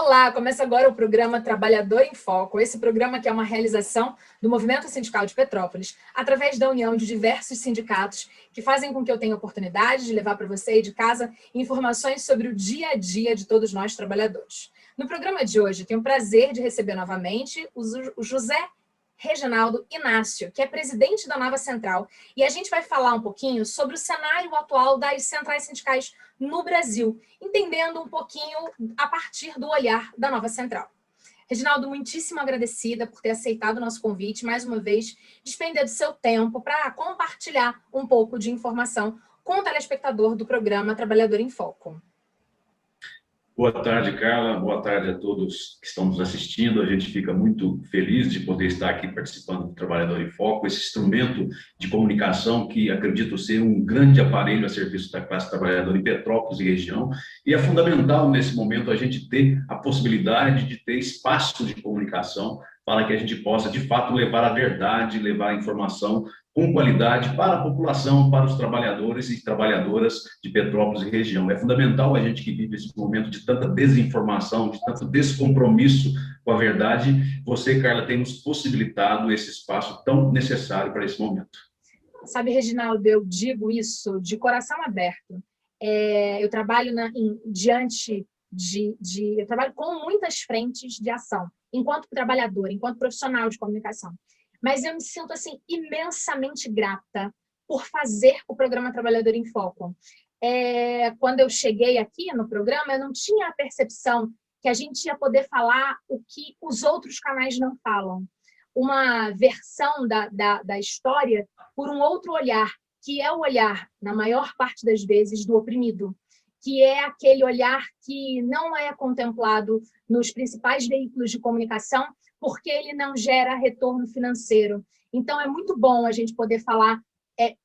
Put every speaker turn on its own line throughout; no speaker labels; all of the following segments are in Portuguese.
Olá, começa agora o programa Trabalhador em Foco. Esse programa que é uma realização do Movimento Sindical de Petrópolis, através da união de diversos sindicatos que fazem com que eu tenha a oportunidade de levar para você aí de casa informações sobre o dia a dia de todos nós trabalhadores. No programa de hoje, tenho o prazer de receber novamente o José Reginaldo Inácio, que é presidente da Nova Central, e a gente vai falar um pouquinho sobre o cenário atual das centrais sindicais no Brasil, entendendo um pouquinho a partir do olhar da Nova Central. Reginaldo, muitíssimo agradecida por ter aceitado o nosso convite, mais uma vez, despender do seu tempo para compartilhar um pouco de informação com o telespectador do programa Trabalhador em Foco.
Boa tarde, Carla. Boa tarde a todos que estão nos assistindo. A gente fica muito feliz de poder estar aqui participando do Trabalhador em Foco, esse instrumento de comunicação que acredito ser um grande aparelho a serviço da classe trabalhadora em Petrópolis e região. E é fundamental, nesse momento, a gente ter a possibilidade de ter espaço de comunicação para que a gente possa, de fato, levar a verdade, levar a informação com qualidade para a população, para os trabalhadores e trabalhadoras de Petrópolis e região. É fundamental a gente que vive esse momento de tanta desinformação, de tanto descompromisso com a verdade. Você, Carla, tem nos possibilitado esse espaço tão necessário para esse momento.
Sabe, Reginaldo, eu digo isso de coração aberto. Eu trabalho eu trabalho com muitas frentes de ação, enquanto trabalhadora, enquanto profissional de comunicação. Mas eu me sinto assim imensamente grata por fazer o programa Trabalhador em Foco. Quando eu cheguei aqui no programa, eu não tinha a percepção que a gente ia poder falar o que os outros canais não falam. Uma versão da história por um outro olhar, que é o olhar, na maior parte das vezes, do oprimido, que é aquele olhar que não é contemplado nos principais veículos de comunicação, porque ele não gera retorno financeiro. Então, é muito bom a gente poder falar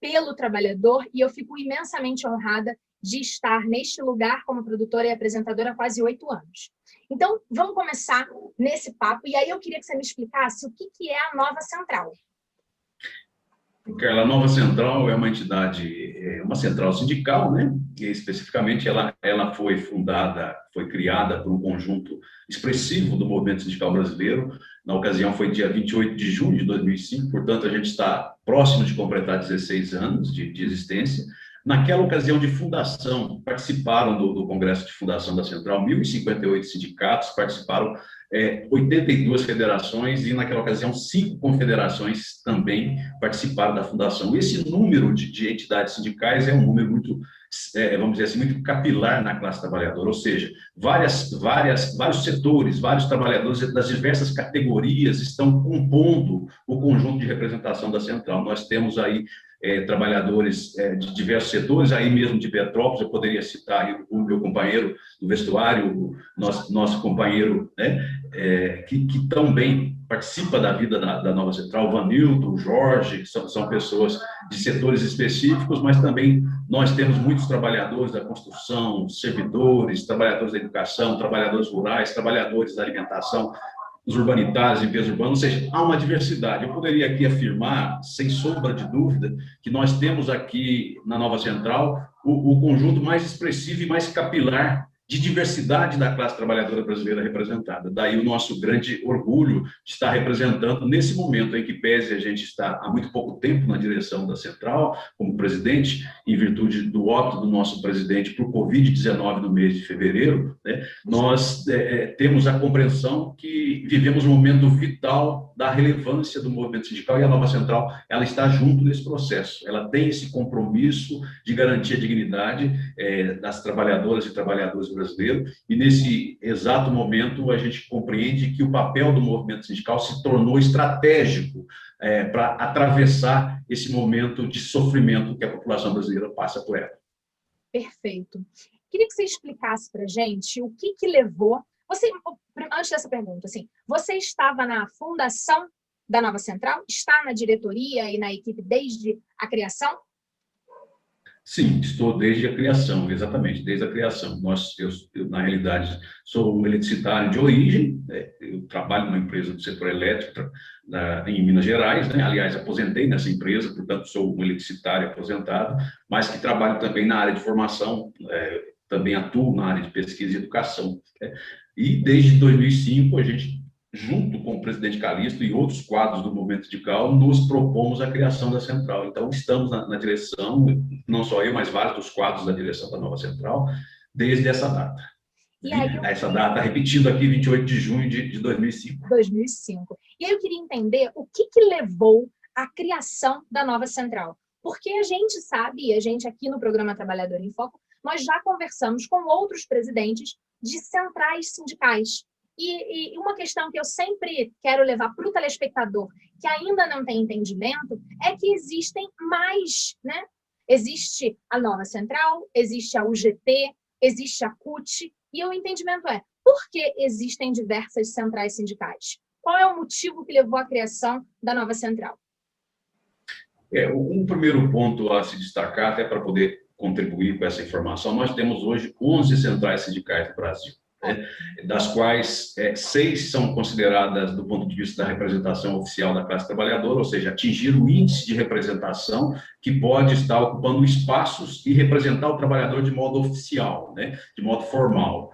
pelo trabalhador, e eu fico imensamente honrada de estar neste lugar como produtora e apresentadora há quase 8 anos. Então, vamos começar nesse papo, e aí eu queria que você me explicasse o que é a Nova Central.
Carla, a Nova Central é uma entidade, uma central sindical, né? E especificamente ela foi criada por um conjunto expressivo do movimento sindical brasileiro. Na ocasião foi dia 28 de junho de 2005, portanto a gente está próximo de completar 16 anos de existência. Naquela ocasião de fundação, participaram do Congresso de Fundação da Central 1.058 sindicatos, participaram 82 federações e, naquela ocasião, 5 confederações também participaram da fundação. Esse número de entidades sindicais é um número muito, vamos dizer assim, muito capilar na classe trabalhadora, ou seja, vários setores, vários trabalhadores das diversas categorias estão compondo o conjunto de representação da Central. Nós temos aí trabalhadores de diversos setores, aí mesmo de Petrópolis, eu poderia citar aí o meu companheiro do vestuário, nosso companheiro, né, que também participa da vida da Nova Central, o Vanildo, o Jorge, são pessoas de setores específicos, mas também nós temos muitos trabalhadores da construção, servidores, trabalhadores da educação, trabalhadores rurais, trabalhadores da alimentação, os urbanitários, limpeza urbana, ou seja, há uma diversidade. Eu poderia aqui afirmar, sem sombra de dúvida, que nós temos aqui na Nova Central o conjunto mais expressivo e mais capilar de diversidade da classe trabalhadora brasileira representada. Daí o nosso grande orgulho de estar representando nesse momento em que, pese a gente está há muito pouco tempo na direção da Central, como presidente, em virtude do óbito do nosso presidente por Covid-19 no mês de fevereiro, né, nós temos a compreensão que vivemos um momento vital da relevância do movimento sindical, e a Nova Central ela está junto nesse processo. Ela tem esse compromisso de garantir a dignidade das trabalhadoras e trabalhadores brasileiro, e nesse exato momento a gente compreende que o papel do movimento sindical se tornou estratégico para atravessar esse momento de sofrimento que a população brasileira passa por ela.
Perfeito. Queria que você explicasse para a gente o que levou... Antes dessa pergunta, assim, você estava na fundação da Nova Central? Está na diretoria e na equipe desde a criação?
Sim, estou desde a criação, exatamente, desde a criação. Eu na realidade, sou um eletricitário de origem, eu trabalho numa empresa do setor elétrico em Minas Gerais, né? Aliás, aposentei nessa empresa, portanto, sou um eletricitário aposentado, mas que trabalho também na área de formação, também atuo na área de pesquisa e educação. E desde 2005, a gente, junto com o presidente Calixto e outros quadros do movimento sindical, nos propomos a criação da central. Então, estamos na direção, não só eu, mas vários dos quadros da direção da nova central, desde essa data.
E aí,
essa data, repetindo aqui, 28 de junho de 2005.
2005. E aí eu queria entender o que levou à criação da nova central. Porque a gente sabe, a gente aqui no programa Trabalhador em Foco, nós já conversamos com outros presidentes de centrais sindicais. E uma questão que eu sempre quero levar para o telespectador, que ainda não tem entendimento, é que existem mais, né? Existe a nova central, existe a UGT, existe a CUT, e o entendimento é, por que existem diversas centrais sindicais? Qual é o motivo que levou à criação da nova central?
Um primeiro ponto a se destacar, até para poder contribuir com essa informação, nós temos hoje 11 centrais sindicais no Brasil, né? Das quais 6 são consideradas, do ponto de vista da representação oficial da classe trabalhadora, ou seja, atingir o índice de representação que pode estar ocupando espaços e representar o trabalhador de modo oficial, né? De modo formal.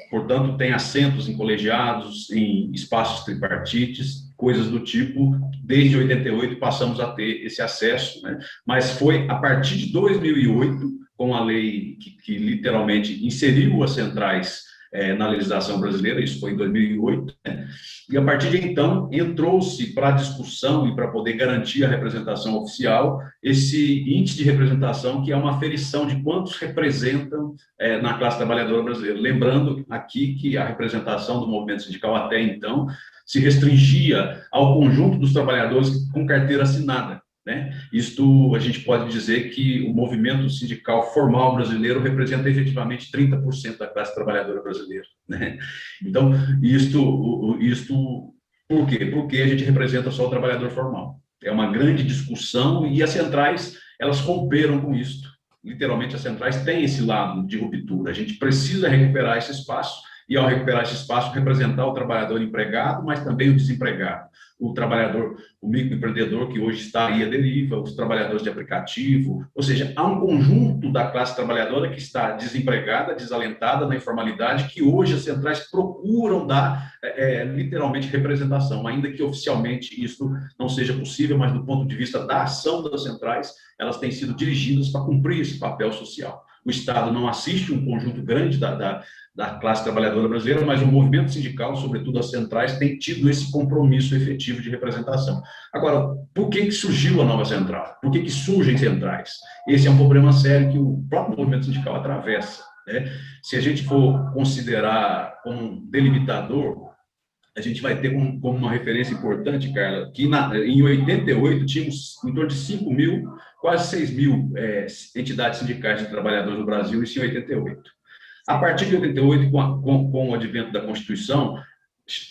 Portanto, tem assentos em colegiados, em espaços tripartites, coisas do tipo. Desde 88 passamos a ter esse acesso, né? Mas foi a partir de 2008, com a lei que literalmente inseriu as centrais na legislação brasileira, isso foi em 2008, né? E a partir de então entrou-se para a discussão e para poder garantir a representação oficial esse índice de representação, que é uma aferição de quantos representam na classe trabalhadora brasileira. Lembrando aqui que a representação do movimento sindical até então se restringia ao conjunto dos trabalhadores com carteira assinada, né? Isto, a gente pode dizer que o movimento sindical formal brasileiro representa efetivamente 30% da classe trabalhadora brasileira, né? Então, isto por quê? Porque a gente representa só o trabalhador formal. É uma grande discussão e as centrais, elas romperam com isto. Literalmente, as centrais têm esse lado de ruptura. A gente precisa recuperar esse espaço e, ao recuperar esse espaço, representar o trabalhador empregado, mas também o desempregado, o trabalhador, o microempreendedor que hoje está aí à deriva, os trabalhadores de aplicativo, ou seja, há um conjunto da classe trabalhadora que está desempregada, desalentada na informalidade, que hoje as centrais procuram dar literalmente representação, ainda que oficialmente isso não seja possível, mas do ponto de vista da ação das centrais, elas têm sido dirigidas para cumprir esse papel social. O Estado não assiste um conjunto grande da classe trabalhadora brasileira, mas o movimento sindical, sobretudo as centrais, tem tido esse compromisso efetivo de representação. Agora, por que surgiu a nova central? Por que surgem centrais? Esse é um problema sério que o próprio movimento sindical atravessa, né? Se a gente for considerar como um delimitador, a gente vai ter como uma referência importante, Carla, que em 88 tínhamos em torno de 5 mil, quase 6 mil entidades sindicais de trabalhadores no Brasil, isso em 88. A partir de 88, com o advento da Constituição,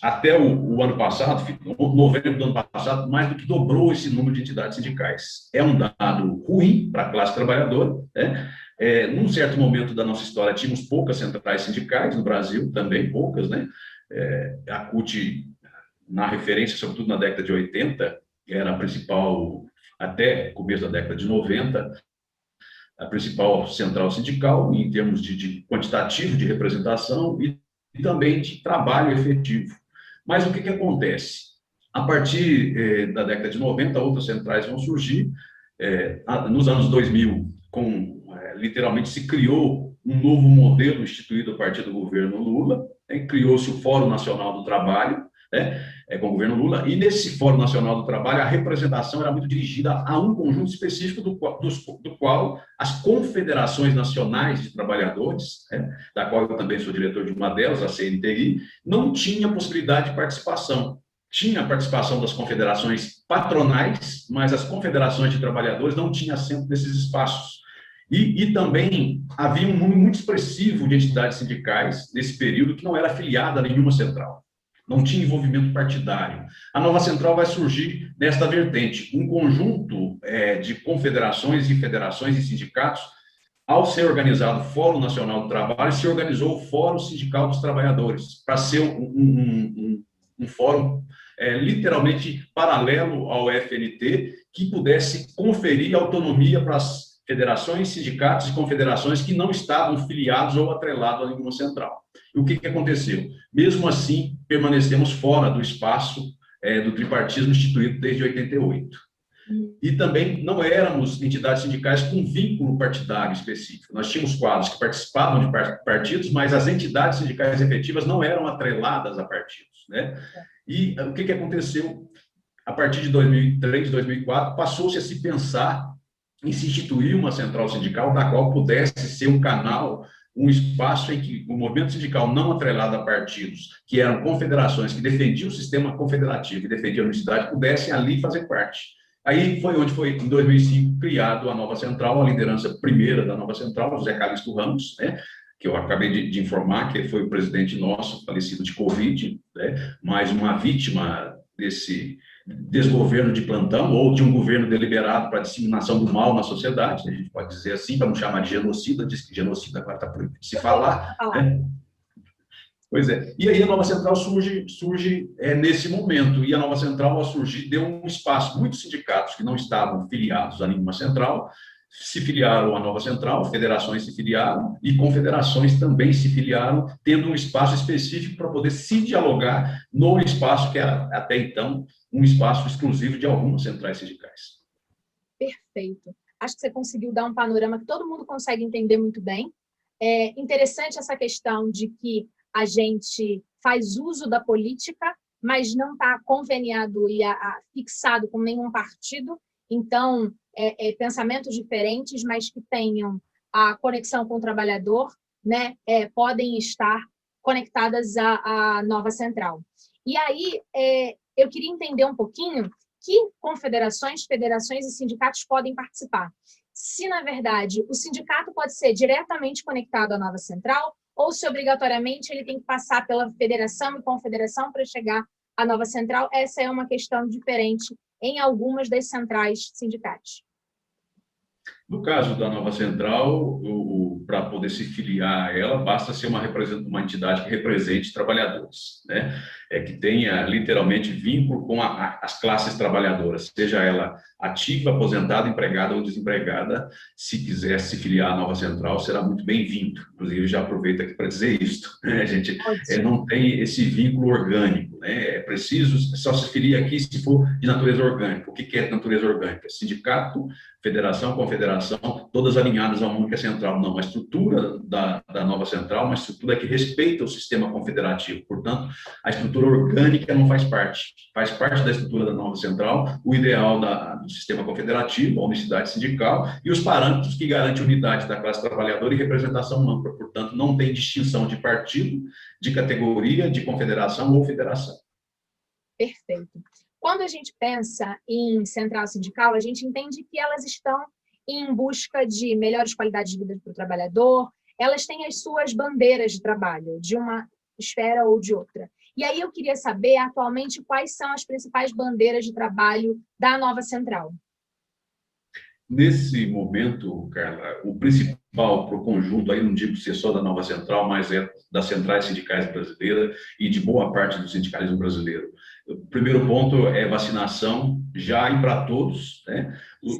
até o ano passado, novembro do ano passado, mais do que dobrou esse número de entidades sindicais. É um dado ruim para a classe trabalhadora, né? Num certo momento da nossa história, tínhamos poucas centrais sindicais no Brasil, também poucas, né? A CUT, na referência, sobretudo na década de 80, era a principal, até começo da década de 90, a principal central sindical, em termos de quantitativo de representação e também de trabalho efetivo. Mas o que acontece? A partir da década de 90, outras centrais vão surgir. Nos anos 2000, literalmente se criou um novo modelo instituído a partir do governo Lula, criou-se o Fórum Nacional do Trabalho, com o governo Lula, e nesse Fórum Nacional do Trabalho a representação era muito dirigida a um conjunto específico do qual as confederações nacionais de trabalhadores, da qual eu também sou diretor de uma delas, a CNTI, não tinha possibilidade de participação. Tinha a participação das confederações patronais, mas as confederações de trabalhadores não tinham assento nesses espaços. E também havia um número muito expressivo de entidades sindicais nesse período que não era afiliada a nenhuma central. Não tinha envolvimento partidário. A nova central vai surgir nesta vertente, um conjunto de confederações e federações e sindicatos. Ao ser organizado o Fórum Nacional do Trabalho, se organizou o Fórum Sindical dos Trabalhadores, para ser um fórum literalmente paralelo ao FNT, que pudesse conferir autonomia para as federações, sindicatos e confederações que não estavam filiados ou atrelados à nenhuma central. E o que aconteceu? Mesmo assim, permanecemos fora do espaço do tripartismo instituído desde 88. E também não éramos entidades sindicais com vínculo partidário específico. Nós tínhamos quadros que participavam de partidos, mas as entidades sindicais efetivas não eram atreladas a partidos, né? E o que aconteceu? A partir de 2003, 2004, passou-se a se pensar em se instituir uma central sindical da qual pudesse ser um canal, um espaço em que o movimento sindical não atrelado a partidos, que eram confederações que defendiam o sistema confederativo e defendiam a universidade, pudessem ali fazer parte. Aí foi onde foi, em 2005, criado a nova central, a liderança primeira da nova central, José Calixto Ramos, né, que eu acabei de informar, que foi o presidente nosso, falecido de Covid, né, mais uma vítima desse desgoverno de plantão, ou de um governo deliberado para a disseminação do mal na sociedade, a gente pode dizer assim, para não chamar de genocida, diz que genocida agora está proibido de se falar, né? Pois é. E aí a nova central surge nesse momento, e a nova central, ao surgir, deu um espaço. Muitos sindicatos que não estavam filiados a nenhuma central se filiaram à nova central, federações se filiaram e confederações também se filiaram, tendo um espaço específico para poder se dialogar no espaço que era, até então, um espaço exclusivo de algumas centrais sindicais.
Perfeito. Acho que você conseguiu dar um panorama que todo mundo consegue entender muito bem. É interessante essa questão de que a gente faz uso da política, mas não está conveniado e fixado com nenhum partido. Então, pensamentos diferentes, mas que tenham a conexão com o trabalhador, né, podem estar conectadas à nova central. E aí, eu queria entender um pouquinho que confederações, federações e sindicatos podem participar. Se, na verdade, o sindicato pode ser diretamente conectado à nova central, ou se obrigatoriamente ele tem que passar pela federação e confederação para chegar à nova central, essa é uma questão diferente em algumas das centrais sindicais.
No caso da nova central, para poder se filiar a ela, basta ser uma entidade que represente trabalhadores, né? Que tenha literalmente vínculo com as classes trabalhadoras, seja ela ativa, aposentada, empregada ou desempregada. Se quiser se filiar à nova central, será muito bem-vindo. Inclusive, já aproveito aqui para dizer isto, né? A gente não tem esse vínculo orgânico, né? É preciso, só se filia aqui se for de natureza orgânica. O que é natureza orgânica? Sindicato, federação, confederação, todas alinhadas a uma única central. Não, a estrutura da nova central é uma estrutura que respeita o sistema confederativo. Portanto, a estrutura orgânica não faz parte. Faz parte da estrutura da nova central o ideal do sistema confederativo, a unicidade sindical e os parâmetros que garantem a unidade da classe trabalhadora e representação ampla. Portanto, não tem distinção de partido, de categoria, de confederação ou federação.
Perfeito. Quando a gente pensa em central sindical, a gente entende que elas estão em busca de melhores qualidades de vida para o trabalhador, elas têm as suas bandeiras de trabalho, de uma esfera ou de outra. E aí eu queria saber, atualmente, quais são as principais bandeiras de trabalho da nova central.
Nesse momento, Carla, o principal para o conjunto, aí não digo ser só da nova central, mas é das centrais sindicais brasileiras e de boa parte do sindicalismo brasileiro. O primeiro ponto é vacinação, já e para todos, né?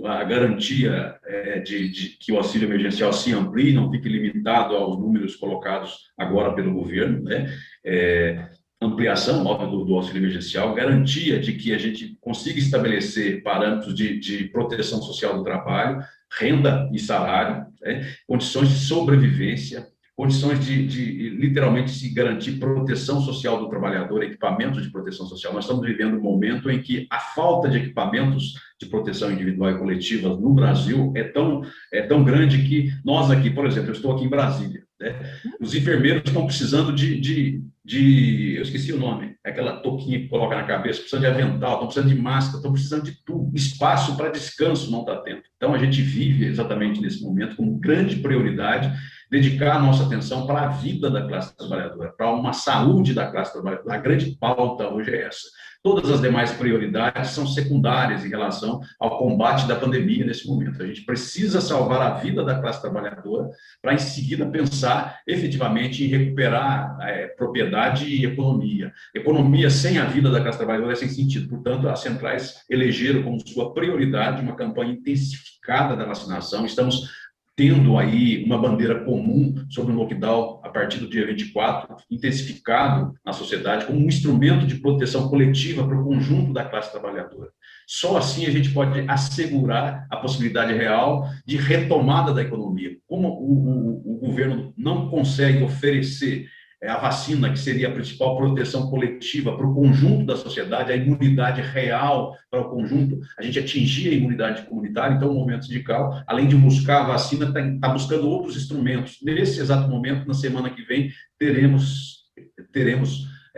A garantia de que o auxílio emergencial se amplie, não fique limitado aos números colocados agora pelo governo, né? Ampliação, óbvio, do auxílio emergencial, garantia de que a gente consiga estabelecer parâmetros de proteção social do trabalho, renda e salário, né? Condições de sobrevivência, condições de literalmente se garantir proteção social do trabalhador, equipamentos de proteção social. Nós estamos vivendo um momento em que a falta de equipamentos de proteção individual e coletiva no Brasil é tão grande que nós aqui, por exemplo, eu estou aqui em Brasília, né? Os enfermeiros estão precisando eu esqueci o nome, aquela touquinha que coloca na cabeça, precisando de avental, estão precisando de máscara, estão precisando de tudo. Espaço para descanso não está tendo. Então, a gente vive exatamente nesse momento como grande prioridade dedicar a nossa atenção para a vida da classe trabalhadora, para uma saúde da classe trabalhadora. A grande pauta hoje é essa. Todas as demais prioridades são secundárias em relação ao combate da pandemia nesse momento. A gente precisa salvar a vida da classe trabalhadora para, em seguida, pensar efetivamente em recuperar propriedade e economia. Economia sem a vida da classe trabalhadora é sem sentido. Portanto, as centrais elegeram como sua prioridade uma campanha intensificada intensificada da vacinação, estamos tendo aí uma bandeira comum sobre o lockdown a partir do dia 24, intensificado na sociedade como um instrumento de proteção coletiva para o conjunto da classe trabalhadora. Só assim a gente pode assegurar a possibilidade real de retomada da economia. Como o governo não consegue oferecer a vacina, que seria a principal proteção coletiva para o conjunto da sociedade, a imunidade real para o conjunto, a gente atingir a imunidade comunitária, então o movimento sindical, além de buscar a vacina, está buscando outros instrumentos. Nesse exato momento, na semana que vem,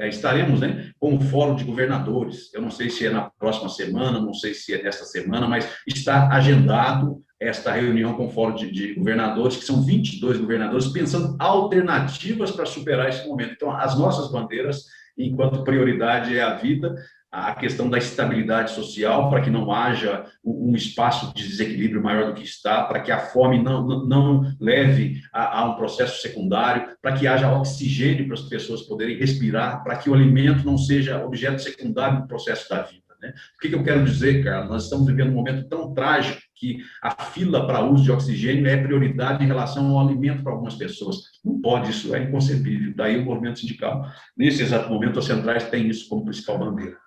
estaremos, né, com o Fórum de Governadores. Eu não sei se é na próxima semana, não sei se é nesta semana, mas está agendado esta reunião com o Fórum de Governadores, que são 22 governadores, pensando alternativas para superar esse momento. Então, as nossas bandeiras, enquanto prioridade é a vida, a questão da estabilidade social, para que não haja um espaço de desequilíbrio maior do que está, para que a fome não leve a um processo secundário, para que haja oxigênio para as pessoas poderem respirar, para que o alimento não seja objeto secundário do processo da vida. Né? O que eu quero dizer, Carlos? Nós estamos vivendo um momento tão trágico que a fila para uso de oxigênio é prioridade em relação ao alimento para algumas pessoas. Não pode, isso é inconcebível. Daí o movimento sindical, nesse exato momento, as centrais têm isso como principal bandeira.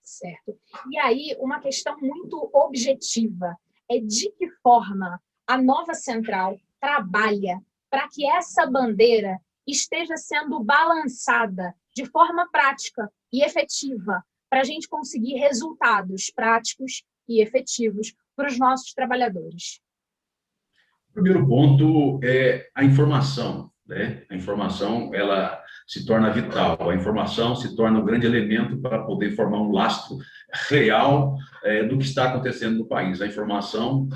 Certo. E aí, uma questão muito objetiva é de que forma a nova central trabalha para que essa bandeira esteja sendo balançada de forma prática e efetiva, para a gente conseguir resultados práticos e efetivos para os nossos trabalhadores.
O primeiro ponto é a informação, né? A informação, ela se torna vital, a informação se torna um grande elemento para poder formar um lastro real do que está acontecendo no país. A informação,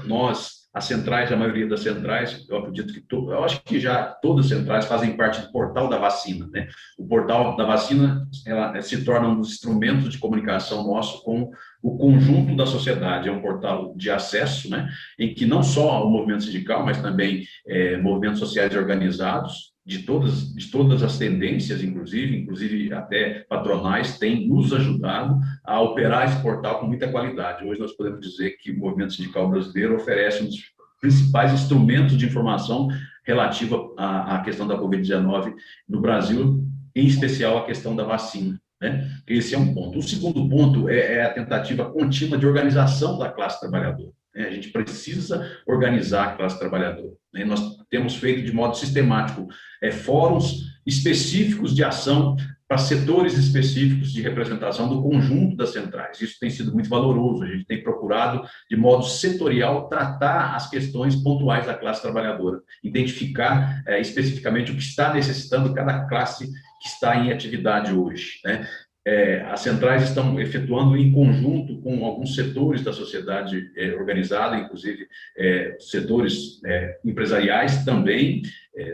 as centrais, a maioria das centrais, eu acredito que, eu acho que já todas as centrais fazem parte do portal da vacina, né? O portal da vacina, ela se torna um dos instrumentos de comunicação nosso com o conjunto da sociedade. É um portal de acesso, né? Em que não só o movimento sindical, mas também movimentos sociais organizados, de todas as tendências, inclusive até patronais, têm nos ajudado a operar esse portal com muita qualidade. Hoje nós podemos dizer que o movimento sindical brasileiro oferece um dos principais instrumentos de informação relativa à questão da Covid-19 no Brasil, em especial a questão da vacina. Né? Esse é um ponto. O segundo ponto é a tentativa contínua de organização da classe trabalhadora. A gente precisa organizar a classe trabalhadora. Nós temos feito de modo sistemático fóruns específicos de ação para setores específicos de representação do conjunto das centrais. Isso tem sido muito valoroso. A gente tem procurado, de modo setorial, tratar as questões pontuais da classe trabalhadora, identificar especificamente o que está necessitando cada classe que está em atividade hoje, né? As centrais estão efetuando em conjunto com alguns setores da sociedade organizada, inclusive setores empresariais também,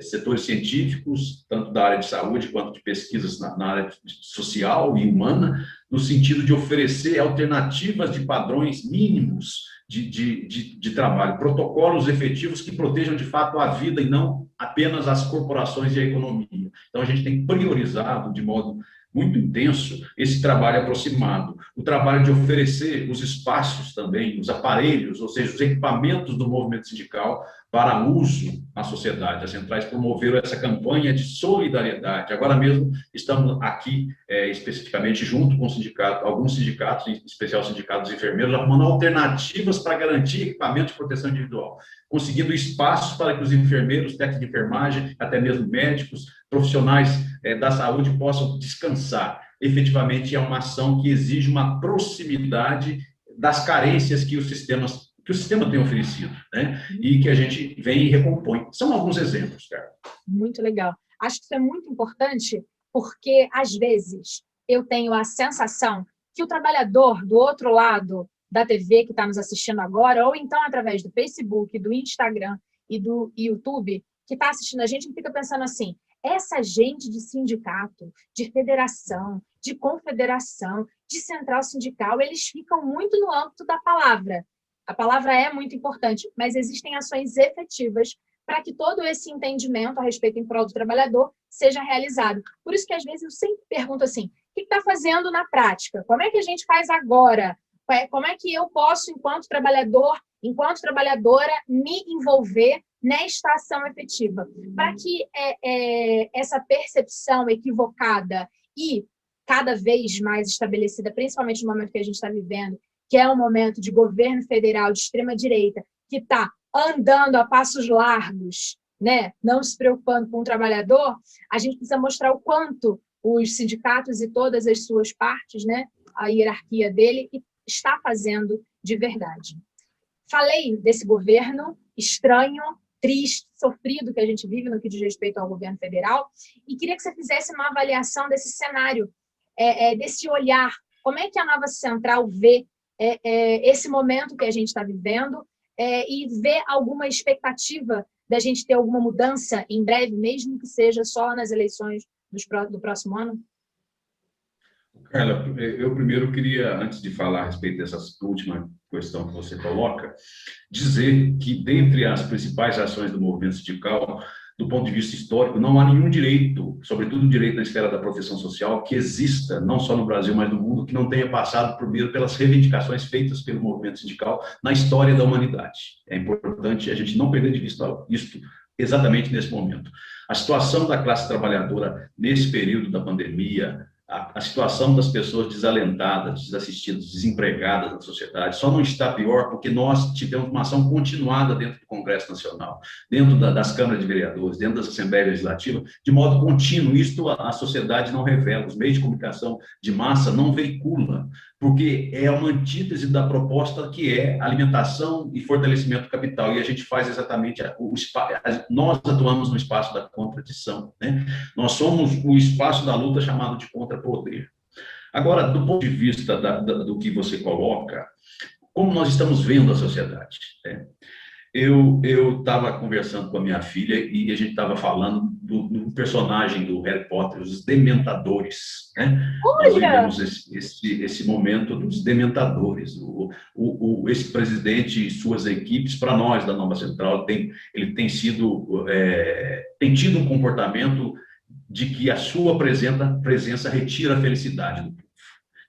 setores científicos, tanto da área de saúde quanto de pesquisas na área social e humana, no sentido de oferecer alternativas de padrões mínimos de trabalho, protocolos efetivos que protejam de fato a vida e não apenas as corporações e a economia. Então, a gente tem priorizado de modo muito intenso esse trabalho aproximado, o trabalho de oferecer os espaços também, os aparelhos, ou seja, os equipamentos do movimento sindical para uso na sociedade. As centrais promoveram essa campanha de solidariedade. Agora mesmo estamos aqui especificamente junto com alguns sindicatos, em especial sindicatos enfermeiros, arrumando alternativas para garantir equipamento de proteção individual, conseguindo espaços para que os enfermeiros, técnicos de enfermagem, até mesmo médicos, profissionais da saúde possam descansar. Efetivamente, é uma ação que exige uma proximidade das carências que o sistema tem oferecido, né? E que a gente vem e recompõe. São alguns exemplos, Carla.
Muito legal. Acho que isso é muito importante, porque, às vezes, eu tenho a sensação que o trabalhador do outro lado da TV que está nos assistindo agora, ou então através do Facebook, do Instagram e do YouTube, que está assistindo a gente, fica pensando assim, essa gente de sindicato, de federação, de confederação, de central sindical, eles ficam muito no âmbito da palavra. A palavra é muito importante, mas existem ações efetivas para que todo esse entendimento a respeito em prol do trabalhador seja realizado. Por isso que, às vezes, eu sempre pergunto assim, o que está fazendo na prática? Como é que a gente faz agora? Como é que eu posso, enquanto trabalhador, enquanto trabalhadora, me envolver nesta ação efetiva, para que essa percepção equivocada e cada vez mais estabelecida, principalmente no momento que a gente está vivendo, que é um momento de governo federal de extrema-direita, que está andando a passos largos, né, não se preocupando com o trabalhador, a gente precisa mostrar o quanto os sindicatos e todas as suas partes, né, a hierarquia dele, está fazendo de verdade. Falei desse governo estranho, triste, sofrido que a gente vive no que diz respeito ao governo federal, e queria que você fizesse uma avaliação desse cenário, desse olhar. Como é que a Nova Central vê esse momento que a gente está vivendo e vê alguma expectativa da gente ter alguma mudança em breve, mesmo que seja só nas eleições do próximo ano?
Carla, eu primeiro queria, antes de falar a respeito dessa última questão que você coloca, dizer que, dentre as principais ações do movimento sindical, do ponto de vista histórico, não há nenhum direito, sobretudo o direito na esfera da proteção social, que exista, não só no Brasil, mas no mundo, que não tenha passado primeiro pelas reivindicações feitas pelo movimento sindical na história da humanidade. É importante a gente não perder de vista isso exatamente nesse momento. A situação da classe trabalhadora nesse período da pandemia, a situação das pessoas desalentadas, desassistidas, desempregadas na sociedade só não está pior porque nós tivemos uma ação continuada dentro do Congresso Nacional, dentro das câmaras de vereadores, dentro das Assembleias Legislativas, de modo contínuo. Isto a sociedade não revela, os meios de comunicação de massa não veicula, porque é uma antítese da proposta que é alimentação e fortalecimento do capital, e a gente faz exatamente nós atuamos no espaço da contradição, né? Nós somos o espaço da luta chamado de contrapoder. Agora, do ponto de vista do que você coloca, como nós estamos vendo a sociedade, né? Eu estava conversando com a minha filha e a gente estava falando do personagem do Harry Potter, os Dementadores, né? Nós vivemos esse momento dos Dementadores. Esse presidente e suas equipes, para nós da Nova Central, ele tem tido um comportamento de que a sua presença retira a felicidade do povo.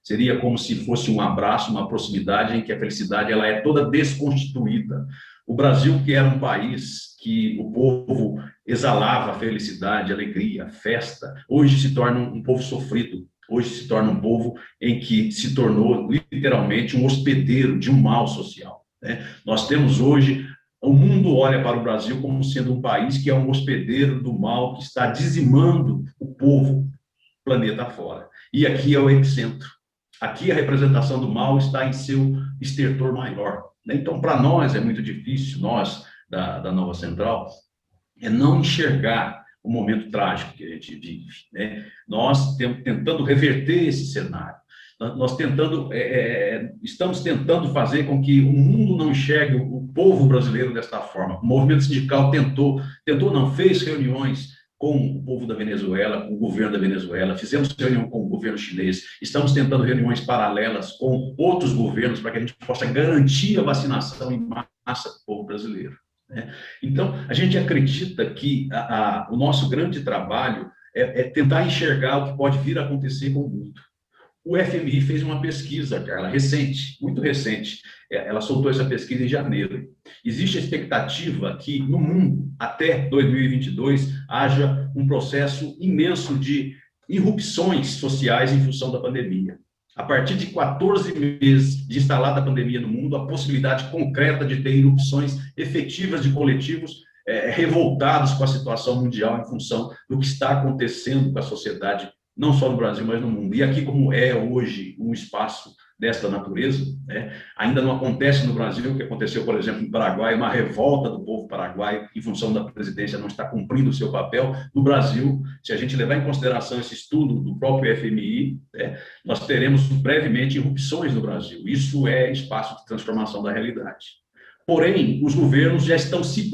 Seria como se fosse um abraço, uma proximidade em que a felicidade ela é toda desconstituída. O Brasil, que era um país que o povo exalava felicidade, alegria, festa, hoje se torna um povo sofrido, hoje se torna um povo em que se tornou literalmente um hospedeiro de um mal social, né? Nós temos hoje, o mundo olha para o Brasil como sendo um país que é um hospedeiro do mal, que está dizimando o povo planeta fora. E aqui é o epicentro. Aqui a representação do mal está em seu estertor maior. Então, para nós é muito difícil, nós da Nova Central, não enxergar o momento trágico que a gente vive, né? Nós tentando reverter esse cenário. Nós estamos tentando fazer com que o mundo não enxergue o povo brasileiro desta forma. O movimento sindical fez reuniões com o povo da Venezuela, com o governo da Venezuela, fizemos reunião com o governo chinês, estamos tentando reuniões paralelas com outros governos para que a gente possa garantir a vacinação em massa do povo brasileiro, né? Então, a gente acredita que o nosso grande trabalho é tentar enxergar o que pode vir a acontecer com o mundo. O FMI fez uma pesquisa, Carla, recente, muito recente. Ela soltou essa pesquisa em janeiro. Existe a expectativa que, no mundo, até 2022, haja um processo imenso de irrupções sociais em função da pandemia. A partir de 14 meses de instalada a pandemia no mundo, a possibilidade concreta de ter irrupções efetivas de coletivos revoltados com a situação mundial em função do que está acontecendo com a sociedade, não só no Brasil, mas no mundo. E aqui, como é hoje um espaço desta natureza, né, ainda não acontece no Brasil o que aconteceu, por exemplo, no Paraguai, uma revolta do povo paraguaio em função da presidência não estar cumprindo o seu papel. No Brasil, se a gente levar em consideração esse estudo do próprio FMI, nós teremos brevemente irrupções no Brasil. Isso é espaço de transformação da realidade. Porém, os governos já estão se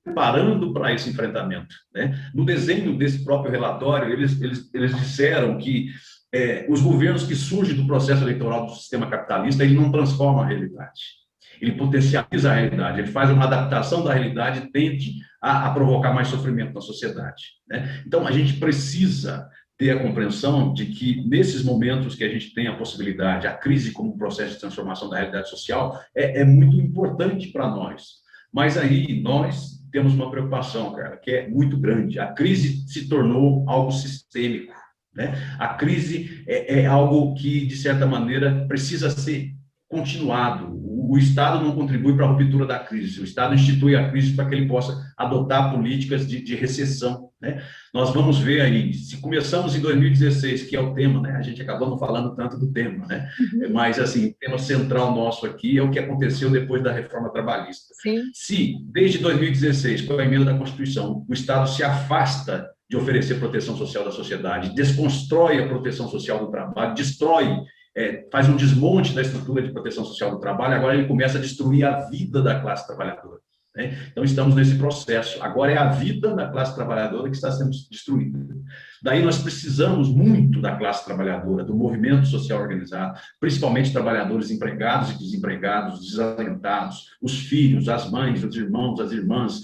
preparando para esse enfrentamento, né? No desenho desse próprio relatório, eles disseram que os governos que surgem do processo eleitoral do sistema capitalista, ele não transforma a realidade, ele potencializa a realidade, ele faz uma adaptação da realidade e tende a provocar mais sofrimento na sociedade, né? Então, a gente precisa ter a compreensão de que, nesses momentos que a gente tem a possibilidade, a crise como um processo de transformação da realidade social, é muito importante para nós. Mas aí nós temos uma preocupação, cara, que é muito grande. A crise se tornou algo sistêmico, né? A crise é algo que, de certa maneira, precisa ser continuado. O Estado não contribui para a ruptura da crise. O Estado institui a crise para que ele possa adotar políticas de recessão, né? Nós vamos ver aí, se começamos em 2016, que é o tema, né? A gente acabou não falando tanto do tema, né? Mas, assim, o tema central nosso aqui é o que aconteceu depois da reforma trabalhista.
Sim.
Se, desde 2016, com a emenda da Constituição, o Estado se afasta de oferecer proteção social da sociedade, desconstrói a proteção social do trabalho, destrói, faz um desmonte da estrutura de proteção social do trabalho, agora ele começa a destruir a vida da classe trabalhadora, né? Então, estamos nesse processo. Agora é a vida da classe trabalhadora que está sendo destruída. Daí nós precisamos muito da classe trabalhadora, do movimento social organizado, principalmente trabalhadores empregados e desempregados, desalentados, os filhos, as mães, os irmãos, as irmãs,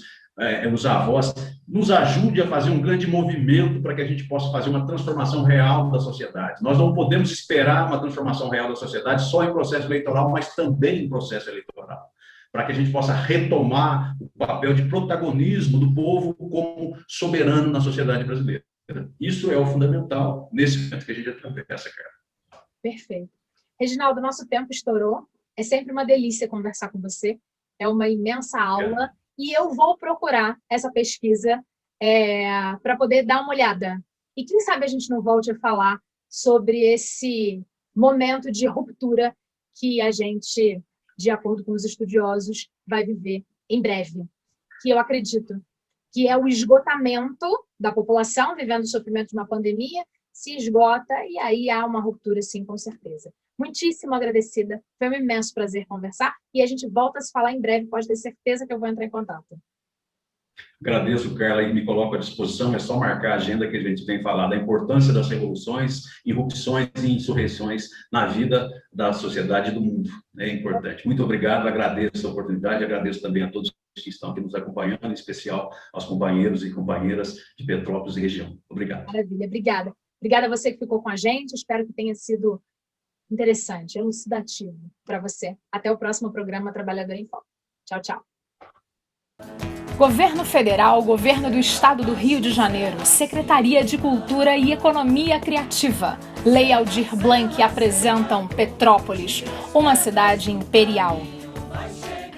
os avós. Nos ajude a fazer um grande movimento para que a gente possa fazer uma transformação real da sociedade. Nós não podemos esperar uma transformação real da sociedade só em processo eleitoral, mas também em processo eleitoral, para que a gente possa retomar o papel de protagonismo do povo como soberano na sociedade brasileira. Isso é o fundamental nesse momento que a gente atravessa, cara.
Perfeito. Reginaldo, nosso tempo estourou. É sempre uma delícia conversar com você. É uma imensa aula. E eu vou procurar essa pesquisa para poder dar uma olhada. E quem sabe a gente não volte a falar sobre esse momento de ruptura que a gente, de acordo com os estudiosos, vai viver em breve. Que eu acredito que é o esgotamento da população vivendo o sofrimento de uma pandemia, se esgota e aí há uma ruptura, sim, com certeza. Muitíssimo agradecida, foi um imenso prazer conversar e a gente volta a se falar em breve, pode ter certeza que eu vou entrar em contato.
Agradeço, Carla, e me coloco à disposição, é só marcar a agenda que a gente tem falado, a importância das revoluções, irrupções e insurreições na vida da sociedade e do mundo. É importante. Muito obrigado, agradeço a oportunidade, agradeço também a todos que estão aqui nos acompanhando, em especial aos companheiros e companheiras de Petrópolis e região. Obrigado.
Maravilha, obrigada. Obrigada a você que ficou com a gente, espero que tenha sido interessante, elucidativo para você. Até o próximo programa Trabalhador em Foco. Tchau, tchau.
Governo Federal, Governo do Estado do Rio de Janeiro, Secretaria de Cultura e Economia Criativa, Lei Aldir Blanc apresentam Petrópolis, uma cidade imperial.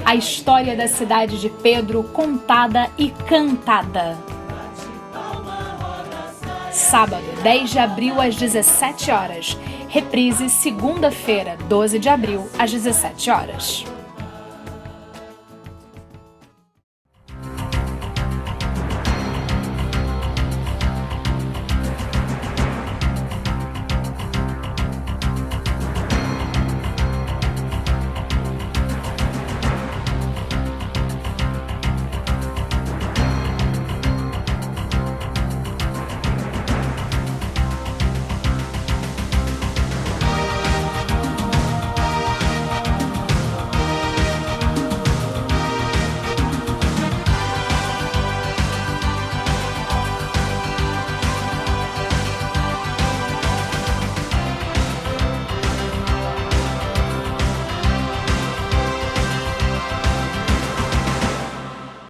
A história da cidade de Pedro contada e cantada. Sábado, 10 de abril, às 17 horas. Reprise, segunda-feira, 12 de abril, às 17 horas.